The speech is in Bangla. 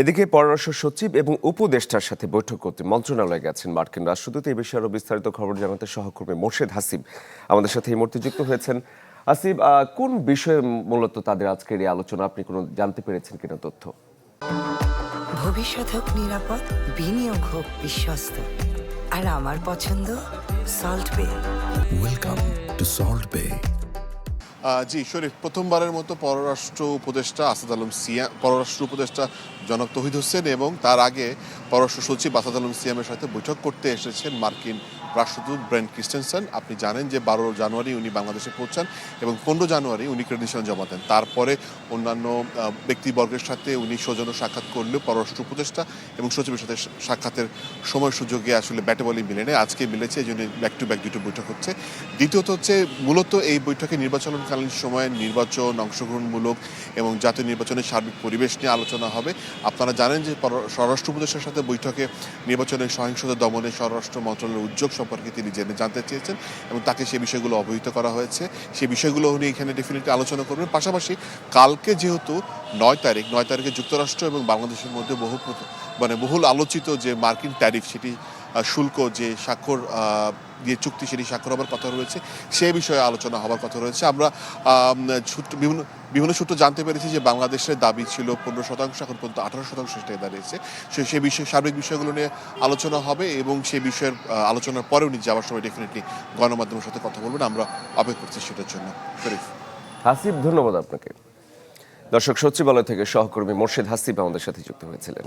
এদিকে পররাষ্ট্র সচিব এবং উপদেষ্টার সাথে বৈঠক করতে মন্ত্রণালয়ে গেছেন মার্কিন রাষ্ট্রদূত। এই বিষয়ে আরো বিস্তারিত খবর জানাতে সহকর্মী মোর্শেদ হাসিব আমাদের সাথে এই মুহূর্তে যুক্ত হয়েছেন। হাসিব, কোন বিষয়ে মূলত তাদের আজকের এই আলোচনা, আপনি কোনো জানতে পেরেছেন কিনা তথ্য? ভবিষ্যৎ হোক নিরাপদ, বিনিয়োগ হোক বিশ্বস্ত, আর আমার পছন্দ সল্ট বে। ওয়েলকাম টু সল্ট বে। জি শরীফ, প্রথমবারের মতো পররাষ্ট্র উপদেষ্টা আসাদ আলম সিয়াম, পররাষ্ট্র উপদেষ্টা জনাব তৌহিদ হোসেন এবং তার আগে পররাষ্ট্র সচিব আসাদ আলম সিয়ামের সাথে বৈঠক করতে এসেছেন মার্কিন রাষ্ট্রদূত ব্রেন্ট ক্রিস্টেনসেন। আপনি জানেন যে 12 জানুয়ারি উনি বাংলাদেশে পৌঁছান এবং 15 জানুয়ারি উনি ক্রেডেনশিয়াল জমা দেন। তারপরে অন্যান্য ব্যক্তিবর্গের সাথে উনি সৌজন্য সাক্ষাৎ করলেও পররাষ্ট্র উপদেষ্টা এবং সচিবের সাথে সাক্ষাতের সময় সুযোগে আসলে ব্যাটে বলই মিলে নেয়। আজকে মিলেছে, এই জন্য ব্যাক টু ব্যাক দুটো বৈঠক হচ্ছে। দ্বিতীয়ত হচ্ছে মূলত এই বৈঠকে নির্বাচনকালীন সময়ে নির্বাচন, অংশগ্রহণমূলক এবং জাতীয় নির্বাচনের সার্বিক পরিবেশ নিয়ে আলোচনা হবে। আপনারা জানেন যে স্বরাষ্ট্র উপদেষ্টার সাথে বৈঠকে নির্বাচনের সহিংসতা দমনে স্বরাষ্ট্র মন্ত্রণালয়ের উদ্যোগ সম্পর্কে তিনি জানতে চেয়েছেন এবং তাকে সেই বিষয়গুলো অবহিত করা হয়েছে। সেই বিষয়গুলো উনি এখানে ডেফিনেটলি আলোচনা করবেন। পাশাপাশি কালকে যেহেতু 9 তারিখে যুক্তরাষ্ট্র এবং বাংলাদেশের মধ্যে বহুল আলোচিত যে মার্কিন ট্যারিফ, সেটি শুল্ক যে স্বাক্ষর দিয়ে চুক্তি, সেটি স্বাক্ষর হবার কথা রয়েছে, সেই বিষয়ে আলোচনা হবার কথা রয়েছে। আমরা বিভিন্ন সূত্র জানতে পেরেছি যে বাংলাদেশের দাবি ছিল 15%, এখন পর্যন্ত 18% সেটাই দাঁড়িয়েছে। সেই বিষয়ে সার্বিক বিষয়গুলো নিয়ে আলোচনা হবে এবং সেই বিষয়ের আলোচনার পরে উনি যাওয়ার সময় ডেফিনেটলি গণমাধ্যমের সাথে কথা বলবেন। আমরা অপেক্ষা করছি সেটার জন্য। শরীফ। হাসিব, ধন্যবাদ আপনাকে। দর্শক, সচিবালয় থেকে সহকর্মী মোর্শেদ হাসিব আমাদের সাথে যুক্ত হয়েছিলেন।